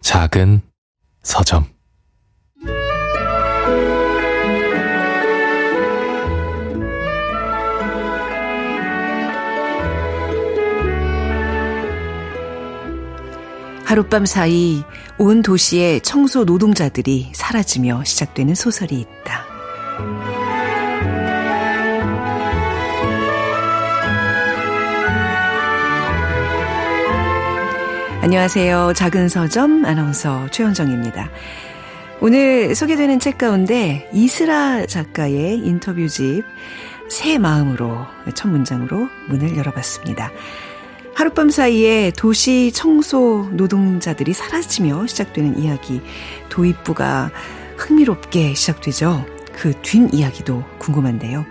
작은 서점. 하룻밤 사이 온 도시의 청소 노동자들이 사라지며 시작되는 소설이 있다. 안녕하세요. 작은 서점 아나운서 최현정입니다. 오늘 소개되는 책 가운데 이슬아 작가의 인터뷰집 새 마음으로 첫 문장으로 문을 열어봤습니다. 하룻밤 사이에 도시 청소 노동자들이 사라지며 시작되는 이야기, 도입부가 흥미롭게 시작되죠. 그 뒷이야기도 궁금한데요.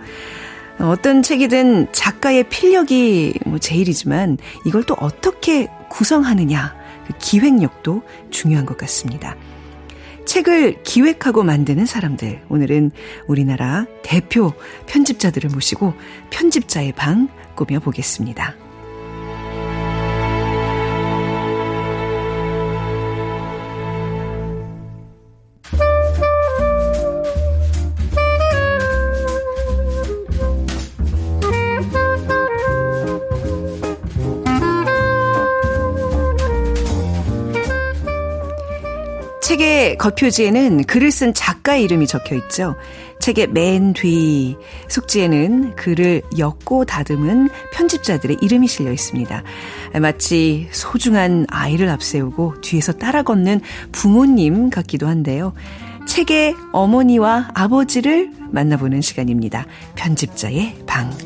어떤 책이든 작가의 필력이 제일이지만 이걸 또 어떻게 구성하느냐, 그 기획력도 중요한 것 같습니다. 책을 기획하고 만드는 사람들, 오늘은 우리나라 대표 편집자들을 모시고 편집자의 방 꾸며보겠습니다. 책의 겉표지에는 글을 쓴 작가의 이름이 적혀 있죠. 책의 맨 뒤 속지에는 글을 엮고 다듬은 편집자들의 이름이 실려 있습니다. 마치 소중한 아이를 앞세우고 뒤에서 따라 걷는 부모님 같기도 한데요. 책의 어머니와 아버지를 만나보는 시간입니다. 편집자의 방.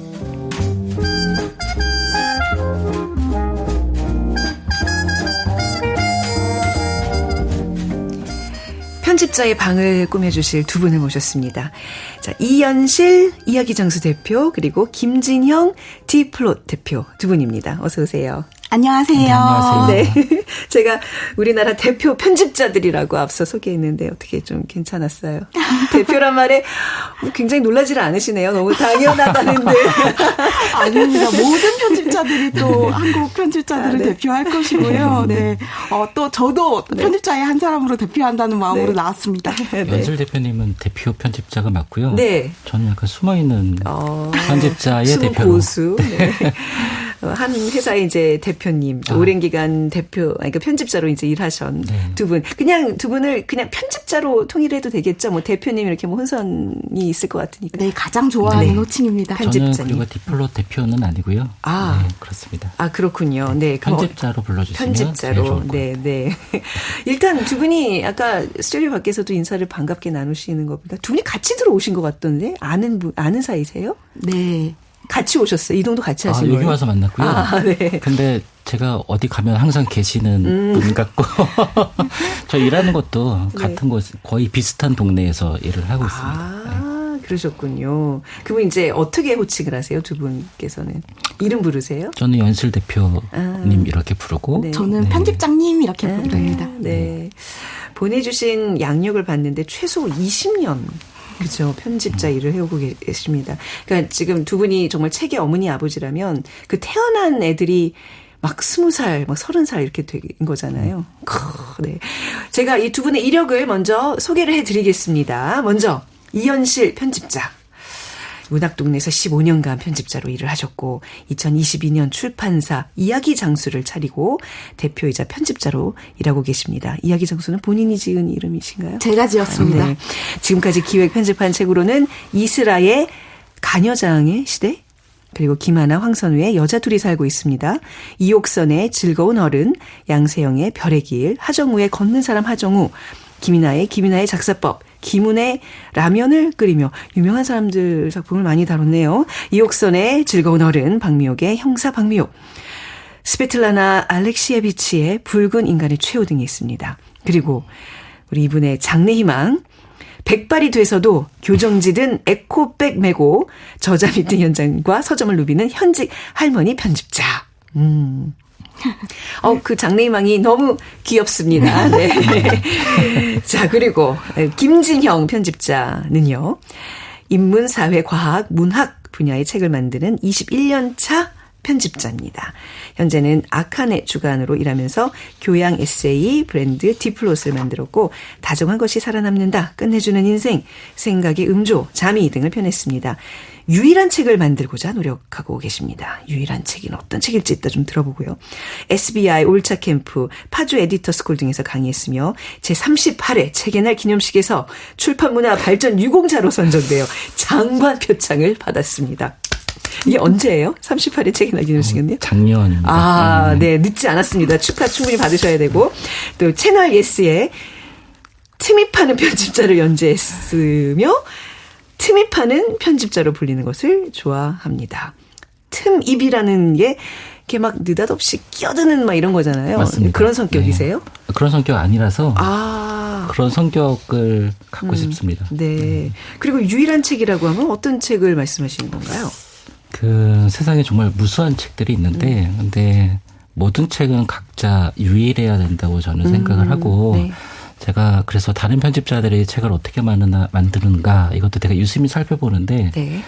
편집자의 방을 꾸며주실 두 분을 모셨습니다. 자, 이연실 이야기장수 대표 그리고 김진형 디플롯 대표 두 분입니다. 어서 오세요. 안녕하세요. 안녕하세요. 네, 제가 우리나라 대표 편집자들이라고 앞서 소개했는데 어떻게 좀 괜찮았어요? 대표란 말에 굉장히 놀라지를 않으시네요. 너무 당연하다는데. 아닙니다. 모든 편집자들이 또 한국 편집자들을 네. 대표할 것이고요. 네. 또 저도 편집자의 한 사람으로 대표한다는 마음으로 나왔습니다. 네. 연실 대표님은 대표 편집자가 맞고요. 네. 저는 약간 숨어있는 편집자의 대표로. 고수. 네. 한 회사의 이제 대표님, 오랜 기간 대표, 그러니까 편집자로 이제 일하신 두 분. 그냥 두 분을 그냥 편집자로 통일해도 되겠죠? 뭐 대표님 이렇게 뭐 혼선이 있을 것 같으니까. 네, 가장 좋아하는 호칭입니다. 저는 그리고 디플롯 대표는 아니고요. 네, 그렇습니다. 아, 그렇군요. 네. 편집자로 불러주시면 편집자로. 제일 좋을 것 네, 네. 일단 두 분이 아까 스튜디오 밖에서도 인사를 반갑게 나누시는 겁니다. 두 분이 같이 들어오신 것 같던데? 아는 사이세요? 네. 같이 오셨어요? 이동도 같이 하신 거예요? 여기 와서 만났고요. 네. 근데 제가 어디 가면 항상 계시는 분 같고 저 일하는 것도 같은 곳 거의 비슷한 동네에서 일을 하고 있습니다. 네. 그러셨군요. 그분 이제 어떻게 호칭을 하세요? 두 분께서는 이름 부르세요? 저는 연실 대표님 이렇게 부르고 네. 저는 편집장님 이렇게 부릅니다. 네. 보내주신 양력을 봤는데 최소 20년. 그렇죠. 편집자 일을 해오고 계십니다. 그러니까 지금 두 분이 정말 책의 어머니 아버지라면 그 태어난 애들이 막 20살, 막 30살 이렇게 된 거잖아요. 네. 제가 이 두 분의 이력을 먼저 소개를 해드리겠습니다. 먼저 이연실 편집자. 문학동네에서 15년간 편집자로 일을 하셨고 2022년 출판사 이야기장수를 차리고 대표이자 편집자로 일하고 계십니다. 이야기장수는 본인이 지은 이름이신가요? 제가 지었습니다. 네. 지금까지 기획 편집한 책으로는 이슬아의 가녀장의 시대, 그리고 김하나 황선우의 여자 둘이 살고 있습니다. 이옥선의 즐거운 어른, 양세형의 별의 길, 하정우의 걷는 사람 하정우, 김이나의 작사법, 김은의 라면을 끓이며 유명한 사람들 작품을 많이 다뤘네요. 이옥선의 즐거운 어른, 박미옥의 형사 박미옥, 스베틀라나 알렉시에비치의 붉은 인간의 최후 등이 있습니다. 그리고 우리 이분의 장래희망, 백발이 돼서도 교정지든 에코백 메고 저자 미팅 현장과 서점을 누비는 현직 할머니 편집자. 그 장래희망이 너무 귀엽습니다. 네. 자, 그리고 김진형 편집자는요. 인문, 사회, 과학, 문학 분야의 책을 만드는 21년 차 편집자입니다. 현재는 아칸의 주간으로 일하면서 교양 에세이 브랜드 디플롯을 만들었고 다정한 것이 살아남는다, 끝내주는 인생, 생각의 음조, 잠이 등을 펴냈습니다. 유일한 책을 만들고자 노력하고 계십니다. 유일한 책은 어떤 책일지 이따 좀 들어보고요. SBI 올차 캠프, 파주 에디터 스쿨 등에서 강의했으며 제38회 책의 날 기념식에서 출판문화 발전 유공자로 선정되어 장관 표창을 받았습니다. 이게 언제예요? 38회 책의 날 기념식은요? 작년입니다. 네. 늦지 않았습니다. 축하 충분히 받으셔야 되고 또 채널 예스에 틈입하는 편집자를 연재했으며 틈입하는 편집자로 불리는 것을 좋아합니다. 틈입이라는 게 이렇게 막 느닷없이 끼어드는 막 이런 거잖아요. 맞습니다. 그런 성격이세요? 네. 그런 성격 아니라서 그런 성격을 갖고 싶습니다. 네. 그리고 유일한 책이라고 하면 어떤 책을 말씀하시는 건가요? 그 세상에 정말 무수한 책들이 있는데 근데 모든 책은 각자 유일해야 된다고 저는 생각을 하고 네. 제가 그래서 다른 편집자들이 책을 어떻게 만드는가 이것도 제가 유심히 살펴보는데 네.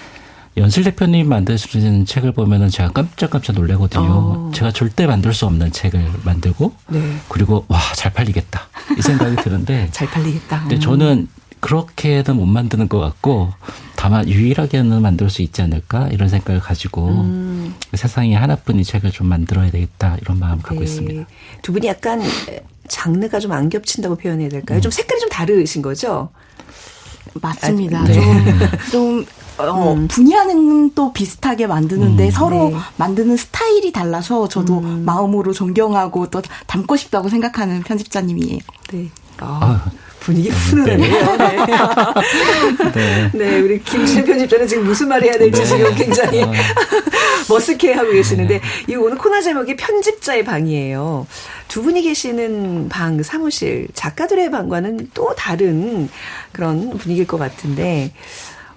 연실 대표님 만드시는 책을 보면은 제가 깜짝깜짝 놀라거든요. 제가 절대 만들 수 없는 책을 만들고 네. 그리고 와, 잘 팔리겠다 이 생각이 드는데 잘 팔리겠다. 근데 저는 그렇게는 못 만드는 것 같고 다만 유일하게는 만들 수 있지 않을까 이런 생각을 가지고 세상에 하나뿐인 책을 좀 만들어야 되겠다 이런 마음 갖고 네. 있습니다. 두 분이 약간 장르가 좀 안 겹친다고 표현해야 될까요? 좀 색깔이 좀 다르신 거죠? 맞습니다. 네. 좀 분야는 또 비슷하게 만드는데 서로 네. 만드는 스타일이 달라서 저도 마음으로 존경하고 또 닮고 싶다고 생각하는 편집자님이에요. 네. 분위기 훈훈하네요. 네. 네. 네, 우리 김진우 편집자는 지금 무슨 말 해야 될지 지금 굉장히 머쓱해 하고 계시는데, 이 오늘 코너 제목이 편집자의 방이에요. 두 분이 계시는 방, 사무실, 작가들의 방과는 또 다른 그런 분위기일 것 같은데,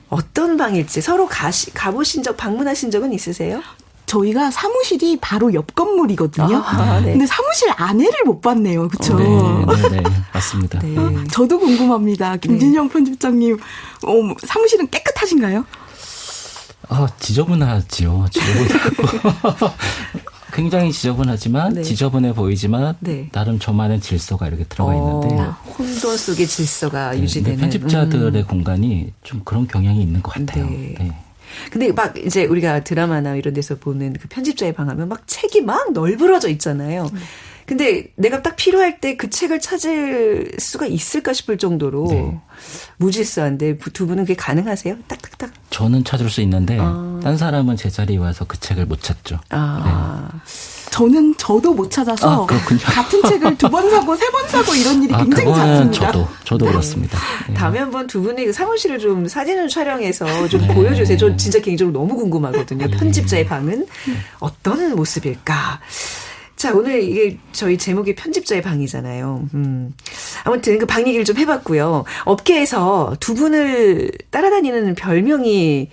어떤 방일지 서로 가보신 적, 방문하신 적은 있으세요? 저희가 사무실이 바로 옆 건물이거든요. 네. 근데 사무실 안에를 못 봤네요. 그렇죠? 네, 맞습니다. 네. 저도 궁금합니다. 김진영 편집장님, 사무실은 깨끗하신가요? 지저분하지요. 지저분하고 굉장히 지저분하지만 네. 지저분해 보이지만 네. 나름 저만의 질서가 이렇게 들어가 있는데 혼돈 속의 질서가 네, 유지되는. 편집자들의 공간이 좀 그런 경향이 있는 것 같아요. 네. 네. 근데 막 이제 우리가 드라마나 이런 데서 보는 그 편집자의 방 하면 막 책이 막 널브러져 있잖아요. 근데 내가 딱 필요할 때 그 책을 찾을 수가 있을까 싶을 정도로 네. 무질서한데 두 분은 그게 가능하세요? 딱딱딱. 저는 찾을 수 있는데 딴 사람은 제 자리에 와서 그 책을 못 찾죠. 저도 못 찾아서 그렇군요. 같은 책을 2번 사고 3번 사고 이런 일이 굉장히 그거는 잦습니다. 저도 그렇습니다. 네. 다음에 한번 두 분의 그 사무실을 좀 사진을 촬영해서 좀 보여주세요. 저 진짜 개인적으로 너무 궁금하거든요. 편집자의 방은 어떤 모습일까? 자, 오늘 이게 저희 제목이 편집자의 방이잖아요. 아무튼 그 방 얘기를 좀 해봤고요. 업계에서 두 분을 따라다니는 별명이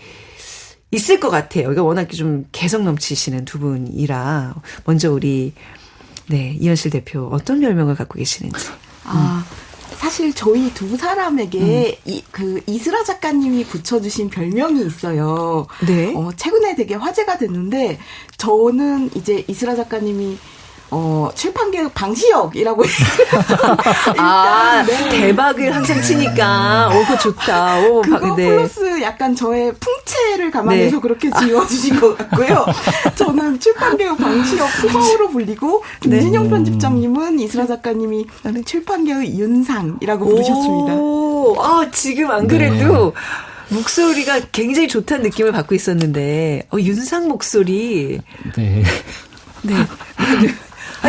있을 것 같아요. 그러니까 워낙 좀 개성 넘치시는 두 분이라 먼저 우리 이현실 대표 어떤 별명을 갖고 계시는지. 사실 저희 두 사람에게 이슬아 작가님이 붙여주신 별명이 있어요. 네. 최근에 되게 화제가 됐는데 저는 이제 이슬아 작가님이 출판계의 방시혁이라고 대박을 항상 치니까 그거 좋다. 그거 플러스 약간 저의 풍채를 감안해서 그렇게 지어주신 것 같고요. 저는 출판계의 방시혁 후보로 불리고 김진영 편집장님은 이슬아 작가님이 출판계의 윤상이라고 부르셨습니다. 지금 안 그래도 목소리가 굉장히 좋다는 느낌을 받고 있었는데 윤상 목소리. 네.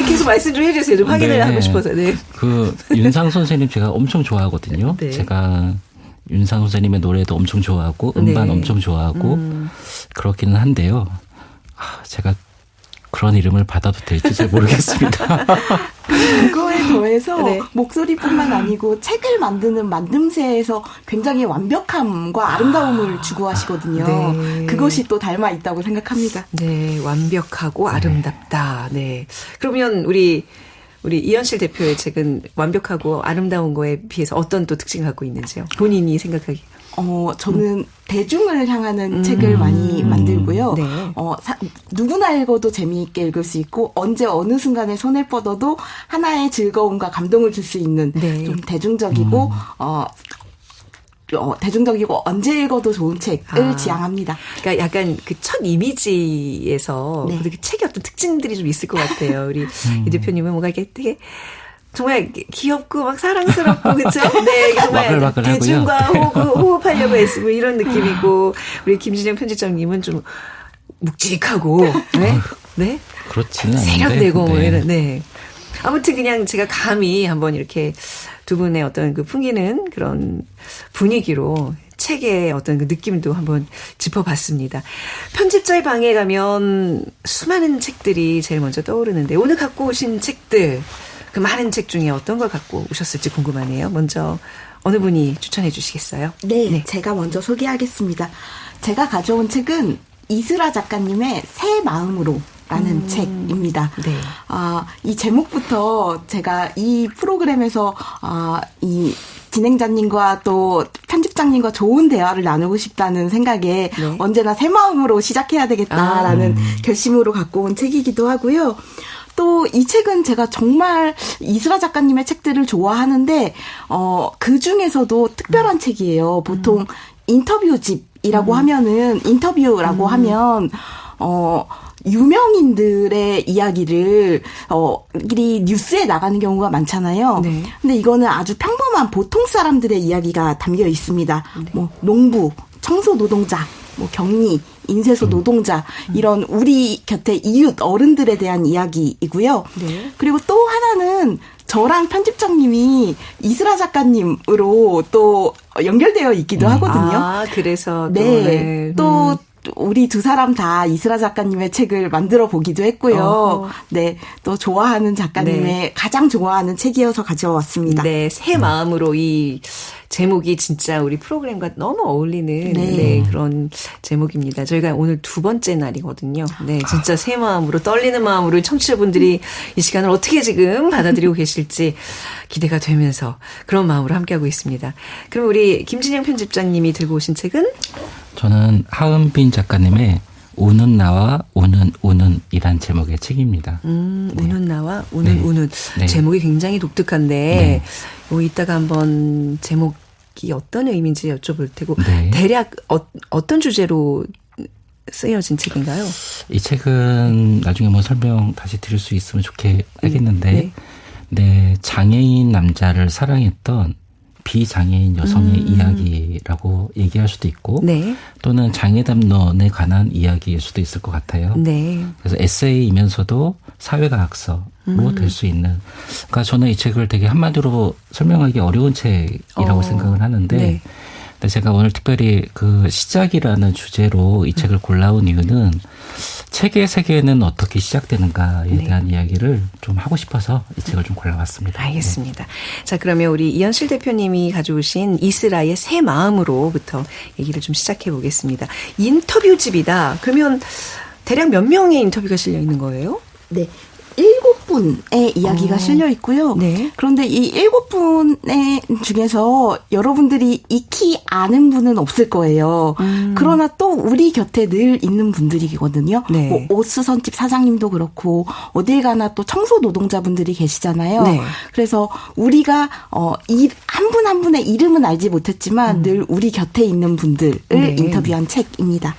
계속 말씀 좀 해주세요. 좀 확인을 하고 싶어서. 네. 그 윤상 선생님 제가 엄청 좋아하거든요. 네. 제가 윤상 선생님의 노래도 엄청 좋아하고 음반 엄청 좋아하고 그렇기는 한데요. 제가 그런 이름을 받아도 될지 잘 모르겠습니다. 그거에 더해서 목소리뿐만 아니고 책을 만드는 만듦새에서 굉장히 완벽함과 아름다움을 추구하시거든요. 네. 그것이 또 닮아 있다고 생각합니다. 네, 완벽하고 아름답다. 네. 그러면 우리 이현실 대표의 책은 완벽하고 아름다운 거에 비해서 어떤 또 특징을 갖고 있는지요? 본인이 생각하기. 저는 대중을 향하는 책을 많이 만들고요. 네. 누구나 읽어도 재미있게 읽을 수 있고 언제 어느 순간에 손을 뻗어도 하나의 즐거움과 감동을 줄 수 있는 네. 좀 대중적이고 대중적이고 언제 읽어도 좋은 책을 지향합니다. 그러니까 약간 그 첫 이미지에서 네. 그 책의 어떤 특징들이 좀 있을 것 같아요. 우리 이 대표님은 뭔가 이게 되게 정말 귀엽고 막 사랑스럽고 그렇죠? 네, 정말 와글와글하고요. 대중과 호흡하려고 애쓰고 이런 느낌이고 우리 김진영 편집장님은 좀 묵직하고 네, 네, 그렇지는 않은데. 세련되고 뭐 네. 이런 네. 아무튼 그냥 제가 감히 한번 이렇게 두 분의 어떤 그 풍기는 그런 분위기로 책의 어떤 그 느낌도 한번 짚어봤습니다. 편집자의 방에 가면 수많은 책들이 제일 먼저 떠오르는데 오늘 갖고 오신 책들 그 많은 책 중에 어떤 걸 갖고 오셨을지 궁금하네요. 먼저 어느 분이 추천해 주시겠어요? 네, 제가 먼저 소개하겠습니다. 제가 가져온 책은 이슬아 작가님의 새 마음으로 라는 책입니다. 네. 이 제목부터 제가 이 프로그램에서 이 진행자님과 또 편집장님과 좋은 대화를 나누고 싶다는 생각에 네. 언제나 새 마음으로 시작해야 되겠다라는 결심으로 갖고 온 책이기도 하고요. 또 이 책은 제가 정말 이슬아 작가님의 책들을 좋아하는데 그 중에서도 특별한 책이에요. 보통 인터뷰집이라고 하면은 인터뷰라고 하면 유명인들의 이야기를 뉴스에 나가는 경우가 많잖아요. 네. 근데 이거는 아주 평범한 보통 사람들의 이야기가 담겨 있습니다. 네. 뭐 농부, 청소 노동자, 뭐 격리, 인쇄소 노동자 이런 우리 곁에 이웃 어른들에 대한 이야기이고요. 네. 그리고 또 하나는 저랑 편집장님이 이슬아 작가님으로 또 연결되어 있기도 하거든요. 그래서 또, 네. 또 우리 두 사람 다 이슬아 작가님의 책을 만들어 보기도 했고요. 네. 또 좋아하는 작가님의 네. 가장 좋아하는 책이어서 가져왔습니다. 네, 새 마음으로 이 제목이 진짜 우리 프로그램과 너무 어울리는 네, 그런 제목입니다. 저희가 오늘 두 번째 날이거든요. 네, 진짜 새 마음으로 떨리는 마음으로 청취자분들이 이 시간을 어떻게 지금 받아들이고 계실지 기대가 되면서 그런 마음으로 함께하고 있습니다. 그럼 우리 김진영 편집장님이 들고 오신 책은? 저는 하은빈 작가님의 우는 나와 우는이란 제목의 책입니다. 네. 우는 나와 우는 네. 우는 네. 제목이 굉장히 독특한데 이따가 한번 제목이 어떤 의미인지 여쭤볼 테고 네. 대략 어떤 주제로 쓰여진 책인가요? 이 책은 나중에 뭐 설명 다시 드릴 수 있으면 좋겠는데 네, 장애인 남자를 사랑했던 비장애인 여성의 이야기라고 얘기할 수도 있고 네. 또는 장애담론에 관한 이야기일 수도 있을 것 같아요. 네. 그래서 에세이이면서도 사회과학서로 될 수 있는. 그러니까 저는 이 책을 되게 한마디로 설명하기 어려운 책이라고 생각을 하는데 네. 근데 제가 오늘 특별히 그 시작이라는 주제로 이 책을 골라온 이유는 책의 세계는 어떻게 시작되는가에 대한 이야기를 좀 하고 싶어서 이 책을 좀 골라봤습니다. 알겠습니다. 자, 그러면 우리 이현실 대표님이 가져오신 이슬아의 새 마음으로부터 얘기를 좀 시작해 보겠습니다. 인터뷰집이다. 그러면 대략 몇 명의 인터뷰가 실려 있는 거예요? 네. 7분의 이야기가 실려 있고요. 네. 그런데 이 7분의 중에서 여러분들이 익히 아는 분은 없을 거예요. 그러나 또 우리 곁에 늘 있는 분들이거든요. 네. 뭐 옷수선집 사장님도 그렇고 어딜 가나 또 청소 노동자분들이 계시잖아요. 네. 그래서 우리가 한 분 한 분의 이름은 알지 못했지만 늘 우리 곁에 있는 분들을 인터뷰한 책입니다.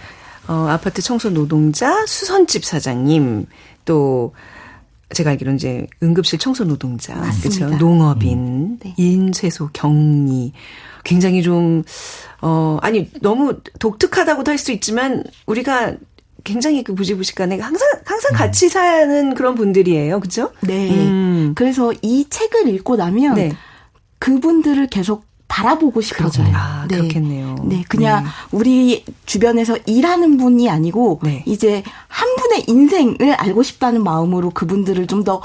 아파트 청소 노동자, 수선집 사장님, 또 제가 알기로는 이제 응급실 청소 노동자, 맞습니다. 그렇죠? 농업인, 인쇄소 격리. 굉장히 좀 아니 너무 독특하다고도 할 수 있지만 우리가 굉장히 그 부지부식간에 항상 같이 사는 그런 분들이에요, 그렇죠? 네. 그래서 이 책을 읽고 나면 그분들을 계속 바라보고 싶어져요. 아, 네. 그렇겠네요. 네, 그냥 우리 주변에서 일하는 분이 아니고 이제 한 분의 인생을 알고 싶다는 마음으로 그분들을 좀 더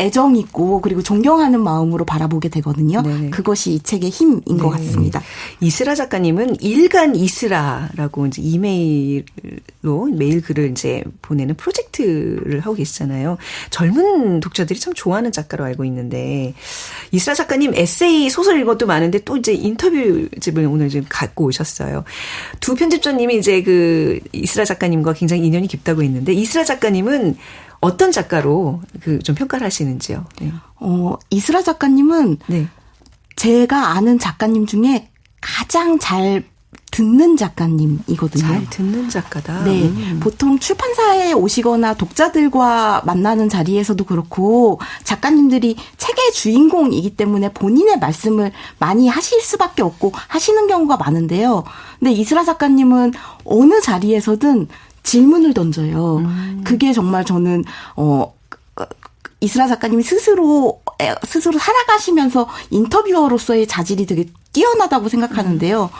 애정 있고 그리고 존경하는 마음으로 바라보게 되거든요. 네네. 그것이 이 책의 힘인 것 같습니다. 이슬아 작가님은 일간 이슬아라고 이제 이메일로 메일 글을 이제 보내는 프로젝트를 하고 계시잖아요. 젊은 독자들이 참 좋아하는 작가로 알고 있는데 이스라 작가님 에세이 소설 읽은 것도 많은데 또 이제 인터뷰집을 오늘 지금 갖고 오셨어요. 두 편집자님이 이제 그 이스라 작가님과 굉장히 인연이 깊다고 했는데 이스라 작가님은 어떤 작가로 그 좀 평가를 하시는지요? 네. 이스라 작가님은 네. 제가 아는 작가님 중에 가장 잘 듣는 작가님이거든요. 잘 듣는 작가다. 네. 보통 출판사에 오시거나 독자들과 만나는 자리에서도 그렇고 작가님들이 책의 주인공이기 때문에 본인의 말씀을 많이 하실 수밖에 없고 하시는 경우가 많은데요. 근데 이스라 작가님은 어느 자리에서든 질문을 던져요. 그게 정말 저는 이스라 작가님이 스스로 살아가시면서 인터뷰어로서의 자질이 되게 뛰어나다고 생각하는데요.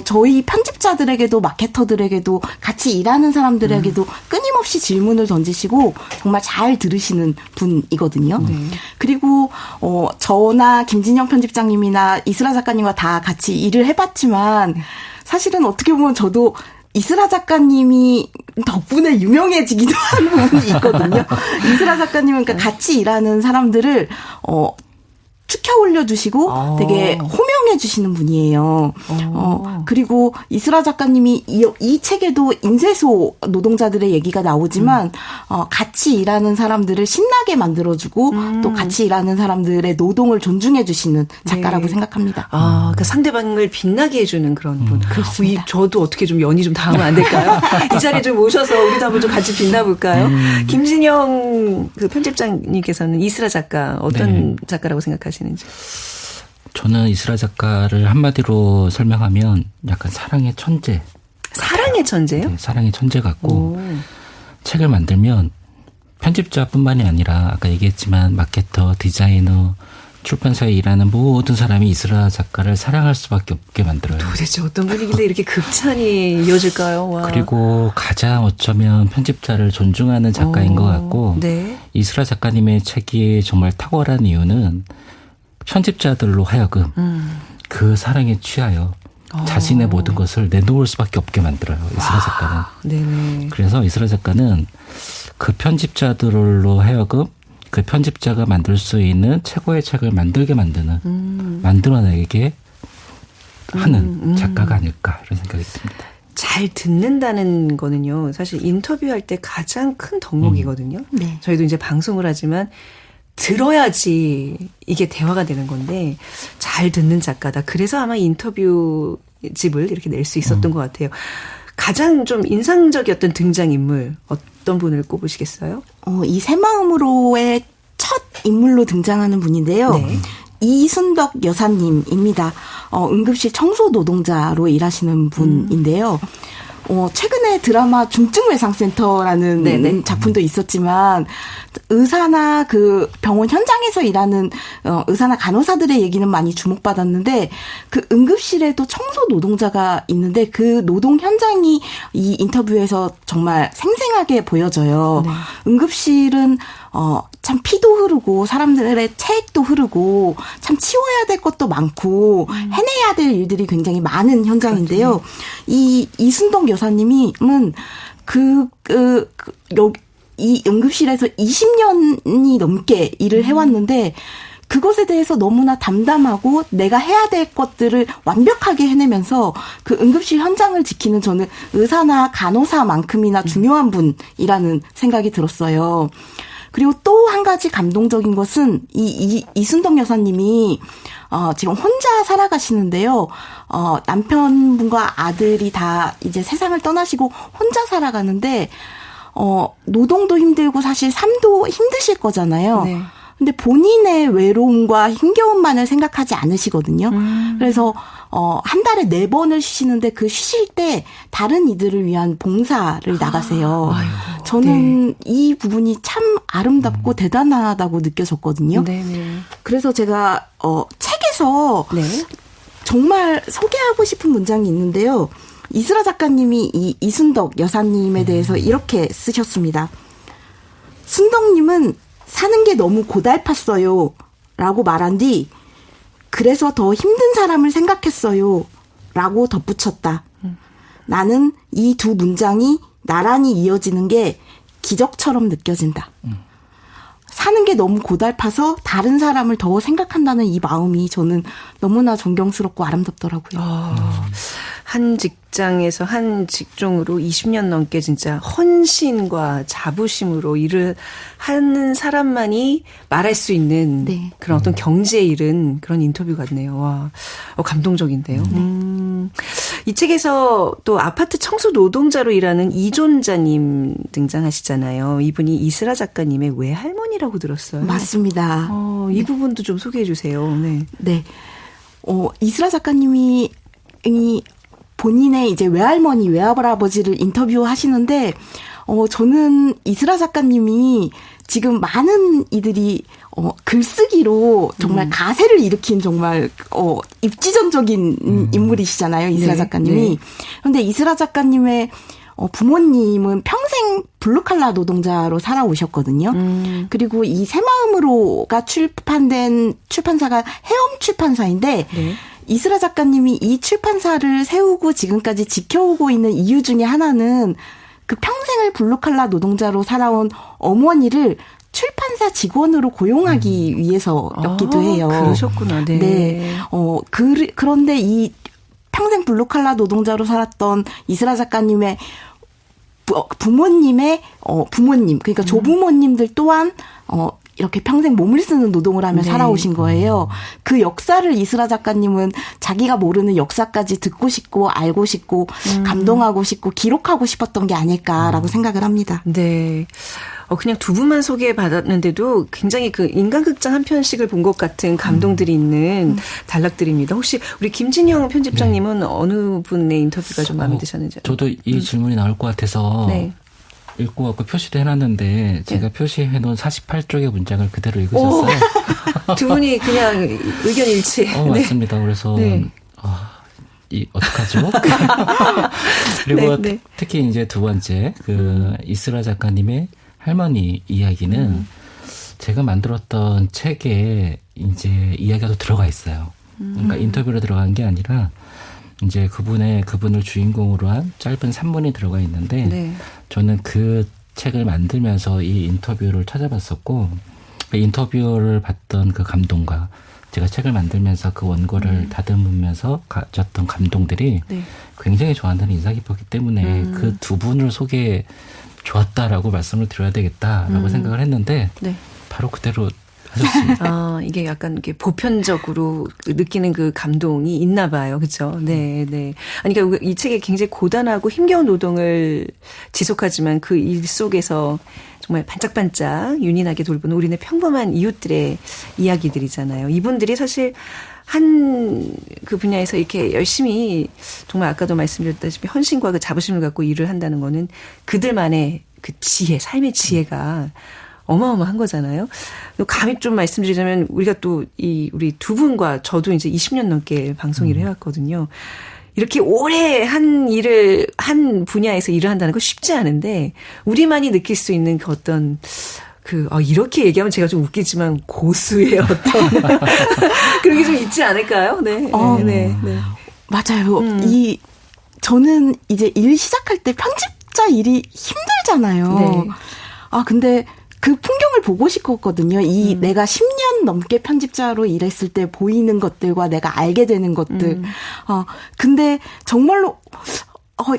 저희 편집자들에게도 마케터들에게도 같이 일하는 사람들에게도 끊임없이 질문을 던지시고 정말 잘 들으시는 분이거든요. 그리고 저나 김진영 편집장님이나 이스라 작가님과 다 같이 일을 해봤지만 사실은 어떻게 보면 저도 이스라 작가님이 덕분에 유명해지기도 한 부분이 있거든요. 이스라 작가님은 그러니까 같이 일하는 사람들을 축혀 올려주시고 되게 호명해 주시는 분이에요. 그리고 이스라 작가님이 이 책에도 인쇄소 노동자들의 얘기가 나오지만 같이 일하는 사람들을 신나게 만들어주고 또 같이 일하는 사람들의 노동을 존중해 주시는 작가라고 네. 생각합니다. 그러니까 상대방을 빛나게 해주는 그런 분. 그렇습니다. 저도 어떻게 좀 연이 좀 닿으면 안 될까요? 이 자리에 좀 모셔서 우리도 한번 좀 같이 빛나볼까요? 김진영 그 편집장님께서는 이스라 작가 어떤 네. 작가라고 생각하시는지? 저는 이스라 작가를 한마디로 설명하면 약간 사랑의 천재. 사랑의 천재요? 네, 사랑의 천재 같고 책을 만들면 편집자뿐만이 아니라 아까 얘기했지만 마케터, 디자이너, 출판사에 일하는 모든 사람이 이스라 작가를 사랑할 수밖에 없게 만들어요. 도대체 어떤 분위기인데 이렇게 극찬이 이어질까요? 와. 그리고 가장 어쩌면 편집자를 존중하는 작가인 것 같고 네. 이스라 작가님의 책이 정말 탁월한 이유는 편집자들로 하여금 그 사랑에 취하여 자신의 모든 것을 내놓을 수밖에 없게 만들어요. 이스라 작가는. 네네. 그래서 이스라 작가는 그 편집자들로 하여금 그 편집자가 만들 수 있는 최고의 책을 만들게 만드는 만들어내게 하는 작가가 아닐까 이런 생각이 듭니다. 잘 듣는다는 거는요. 사실 인터뷰할 때 가장 큰 덕목이거든요. 네. 저희도 이제 방송을 하지만 들어야지 이게 대화가 되는 건데 잘 듣는 작가다. 그래서 아마 인터뷰집을 이렇게 낼 수 있었던 것 같아요. 가장 좀 인상적이었던 등장인물 어떤 분을 꼽으시겠어요? 이 새마음으로의 첫 인물로 등장하는 분인데요. 네. 이순덕 여사님입니다. 응급실 청소 노동자로 일하시는 분인데요. 최근에 드라마 중증외상센터라는 네네. 작품도 있었지만 의사나 그 병원 현장에서 일하는 의사나 간호사들의 얘기는 많이 주목받았는데 그 응급실에도 청소 노동자가 있는데 그 노동 현장이 이 인터뷰에서 정말 생생하게 보여져요. 네. 응급실은 참 피도 흐르고 사람들의 체액도 흐르고 참 치워야 될 것도 많고 해내야 될 일들이 굉장히 많은 현장인데요. 이 이순덕 여사님은 이 응급실에서 20년이 넘게 일을 해왔는데 그것에 대해서 너무나 담담하고 내가 해야 될 것들을 완벽하게 해내면서 그 응급실 현장을 지키는 저는 의사나 간호사만큼이나 중요한 분이라는 생각이 들었어요. 그리고 또 한 가지 감동적인 것은 이순덕 여사님이 지금 혼자 살아가시는데요. 남편분과 아들이 다 이제 세상을 떠나시고 혼자 살아가는데 노동도 힘들고 사실 삶도 힘드실 거잖아요. 네. 근데 본인의 외로움과 힘겨움만을 생각하지 않으시거든요. 그래서 한 달에 4번을 쉬시는데 그 쉬실 때 다른 이들을 위한 봉사를 나가세요. 아이고, 저는 네. 이 부분이 참 아름답고 대단하다고 느껴졌거든요. 네네. 그래서 제가 책에서 네. 정말 소개하고 싶은 문장이 있는데요. 이스라 작가님이 이 이순덕 여사님에 대해서 이렇게 쓰셨습니다. 순덕님은 사는 게 너무 고달팠어요. 라고 말한 뒤 그래서 더 힘든 사람을 생각했어요. 라고 덧붙였다. 나는 이 두 문장이 나란히 이어지는 게 기적처럼 느껴진다. 사는 게 너무 고달파서 다른 사람을 더 생각한다는 이 마음이 저는 너무나 존경스럽고 아름답더라고요. 한 직장에서 한 직종으로 20년 넘게 진짜 헌신과 자부심으로 일을 하는 사람만이 말할 수 있는 네. 그런 어떤 경지에 이른 그런 인터뷰 같네요. 와, 감동적인데요. 이 책에서 또 아파트 청소 노동자로 일하는 이존자님 등장하시잖아요. 이분이 이슬아 작가님의 외할머니라고 들었어요. 맞습니다. 이 부분도 좀 소개해 주세요. 네. 네. 이슬아 작가님이 본인의 이제 외할머니, 외할아버지를 인터뷰하시는데, 저는 이슬아 작가님이 지금 많은 이들이, 글쓰기로 정말 가세를 일으킨 정말, 입지전적인 인물이시잖아요, 이슬아 네, 작가님이. 네. 그런데 이슬아 작가님의 부모님은 평생 블루칼라 노동자로 살아오셨거든요. 그리고 이 새마음으로가 출판된 출판사가 해엄 출판사인데, 네. 이슬아 작가님이 이 출판사를 세우고 지금까지 지켜오고 있는 이유 중에 하나는 그 평생을 블루칼라 노동자로 살아온 어머니를 출판사 직원으로 고용하기 위해서였기도 해요. 그러셨구나. 네. 네. 그런데 이 평생 블루칼라 노동자로 살았던 이슬아 작가님의 부모님의 부모님, 그러니까 조부모님들 또한 이렇게 평생 몸을 쓰는 노동을 하며 네. 살아오신 거예요. 그 역사를 이슬아 작가님은 자기가 모르는 역사까지 듣고 싶고 알고 싶고 감동하고 싶고 기록하고 싶었던 게 아닐까라고 생각을 합니다. 네. 그냥 두 분만 소개받았는데도 굉장히 그 인간극장 한 편씩을 본 것 같은 감동들이 있는 단락들입니다. 혹시 우리 김진영 편집장님은 어느 분의 인터뷰가 좀 마음에 드셨는지? 저도 이 질문이 나올 것 같아서 네. 읽고 갖고 표시도 해놨는데 제가 표시해놓은 48쪽의 문장을 그대로 읽으셨어요. 두 분이 그냥 의견 일치. 맞습니다. 그래서 어떡하죠? 그리고 네, 네. 특히 이제 두 번째 그 이슬아 작가님의 할머니 이야기는 제가 만들었던 책에 이제 이야기가 또 들어가 있어요. 그러니까 인터뷰로 들어간 게 아니라 이제 그분을 주인공으로 한 짧은 산문이 들어가 있는데 네. 저는 그 책을 만들면서 이 인터뷰를 찾아봤었고 그 인터뷰를 봤던 그 감동과 제가 책을 만들면서 그 원고를 다듬으면서 가졌던 감동들이 네. 굉장히 저한테는 인상 깊었기 때문에 그 두 분을 소개해 좋았다라고 말씀을 드려야 되겠다라고 생각을 했는데 네. 바로 그대로 하셨습니다. 이게 약간 이렇게 보편적으로 느끼는 그 감동이 있나 봐요. 그렇죠? 네, 네. 아니 그러니까 이 책에 굉장히 고단하고 힘겨운 노동을 지속하지만 그 일 속에서 정말 반짝반짝 윤이 나게 돌보는 우리네 평범한 이웃들의 이야기들이잖아요. 이분들이 사실 한 그 분야에서 이렇게 열심히 정말 아까도 말씀드렸다시피 헌신과 그 자부심을 갖고 일을 한다는 거는 그들만의 그 지혜, 삶의 지혜가 어마어마한 거잖아요. 감히 좀 말씀드리자면 우리가 또 우리 두 분과 저도 이제 20년 넘게 방송 일을 해왔거든요. 이렇게 오래 한 분야에서 일을 한다는 거 쉽지 않은데 우리만이 느낄 수 있는 그 어떤 이렇게 얘기하면 제가 좀 웃기지만 고수의 어떤 그런 게 좀 있지 않을까요? 네. 네. 맞아요. 저는 이제 일 시작할 때 편집자 일이 힘들잖아요. 네. 근데 그 풍경을 보고 싶었거든요. 내가 10년 넘게 편집자로 일했을 때 보이는 것들과 내가 알게 되는 것들. 근데 정말로,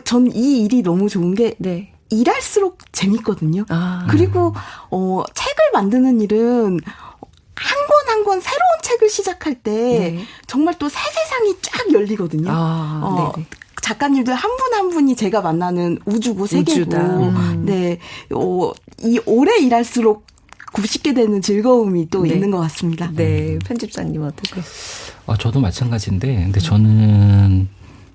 전 이 일이 너무 좋은 게, 네. 일할수록 재밌거든요. 그리고, 책을 만드는 일은 한 권 새로운 책을 시작할 때 네. 정말 또 새 세상이 쫙 열리거든요. 작가님들 한 분 한 분이 제가 만나는 우주고 세계고, 네, 이 오래 일할수록 곱씹게 되는 즐거움이 또 네. 있는 것 같습니다. 네, 편집장님 어떠세요? 저도 마찬가지인데, 근데 저는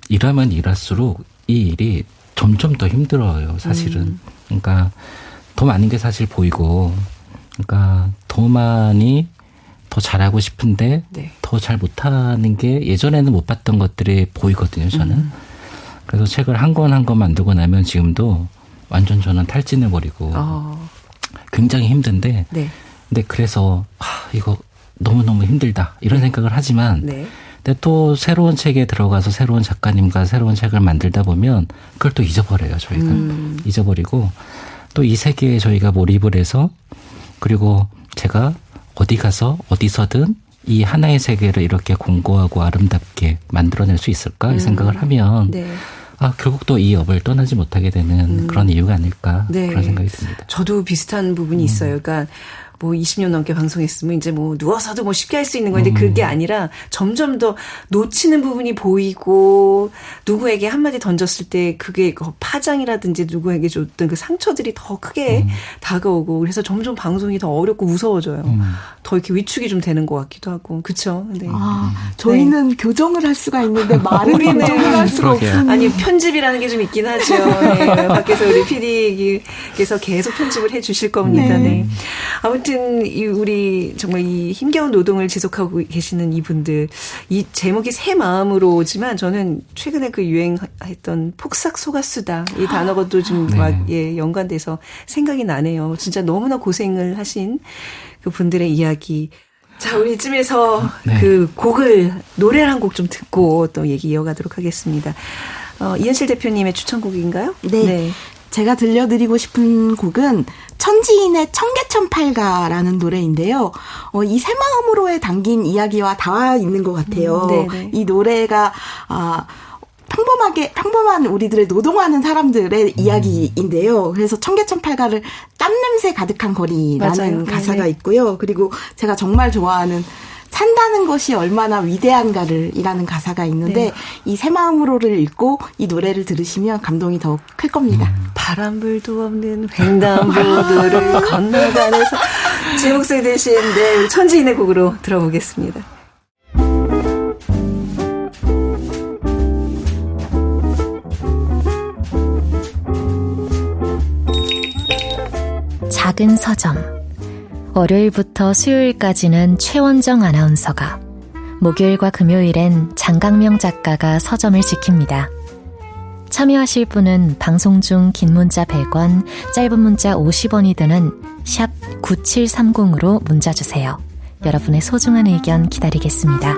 일하면 일할수록 이 일이 점점 더 힘들어요, 사실은. 그러니까 더 많은 게 사실 보이고, 그러니까 더 많이 더 잘하고 싶은데 네. 더 잘 못하는 게 예전에는 못 봤던 것들이 보이거든요, 저는. 그래서 책을 한 권 한 권 만들고 나면 지금도 완전 저는 탈진해버리고 굉장히 힘든데 네. 근데 그래서 이거 너무너무 힘들다 이런 생각을 하지만 네. 근데 또 새로운 책에 들어가서 새로운 작가님과 새로운 책을 만들다 보면 그걸 또 잊어버려요, 저희가. 잊어버리고 또 이 세계에 저희가 몰입을 해서 그리고 제가 어디 가서 어디서든 이 하나의 세계를 이렇게 공고하고 아름답게 만들어낼 수 있을까 이 생각을 하면 네. 결국 또 이 업을 떠나지 못하게 되는 그런 이유가 아닐까 네. 그런 생각이 듭니다. 저도 비슷한 부분이 있어요. 그러니까 뭐 20년 넘게 방송했으면 이제 뭐 누워서도 뭐 쉽게 할 수 있는 건데 그게 아니라 점점 더 놓치는 부분이 보이고 누구에게 한마디 던졌을 때 그게 파장이라든지 누구에게 줬던 그 상처들이 더 크게 다가오고 그래서 점점 방송이 더 어렵고 무서워져요. 더 이렇게 위축이 좀 되는 것 같기도 하고 그렇죠. 네. 저희는 네. 교정을 할 수가 있는데 말은 교정을 할 수가 없습니다. 아니 편집이라는 게 좀 있긴 하죠. 네. 밖에서 우리 PD께서 계속 편집을 해주실 겁니다. 네. 네. 아무튼 우리 정말 이 힘겨운 노동을 지속하고 계시는 이분들 이 제목이 새 마음으로지만 저는 최근에 그 유행했던 폭삭 속았수다 이 단어가 또 좀 예, 연관돼서 생각이 나네요. 진짜 너무나 고생을 하신 그 분들의 이야기. 자, 우리 이쯤에서 그 노래를 한 곡 좀 듣고 또 얘기 이어가도록 하겠습니다. 이현실 대표님의 추천곡인가요? 네. 제가 들려드리고 싶은 곡은 천지인의 청계천팔가라는 노래인데요. 이 새마음으로에 담긴 이야기와 닿아 있는 것 같아요. 이 노래가 평범한 우리들의 노동하는 사람들의 이야기인데요. 그래서 청계천팔가를 땀냄새 가득한 거리라는 가사가 있고요. 그리고 제가 정말 좋아하는 산다는 것이 얼마나 위대한가를 이라는 가사가 있는데 이 새마음으로를 읽고 이 노래를 들으시면 감동이 더 클 겁니다. 바람불도 없는 횡단보도를 건너가면서 제 목소리 대신 천지인의 곡으로 들어보겠습니다. 작은 서점. 월요일부터 수요일까지는 최원정 아나운서가, 목요일과 금요일엔 장강명 작가가 서점을 지킵니다. 참여하실 분은 방송 중 긴 문자 100원, 짧은 문자 50원이 드는 샵 9730으로 문자 주세요. 여러분의 소중한 의견 기다리겠습니다.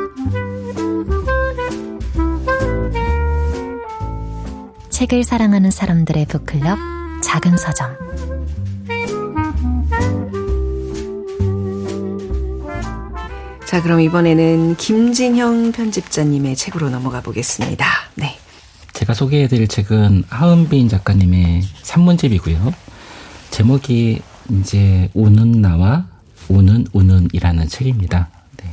책을 사랑하는 사람들의 북클럽 작은 서점. 자, 그럼 이번에는 김진형 편집자님의 책으로 넘어가 보겠습니다. 네. 제가 소개해드릴 책은 하은빈 작가님의 산문집이고요. 제목이 이제 우는 나와 우는이라는 책입니다. 네.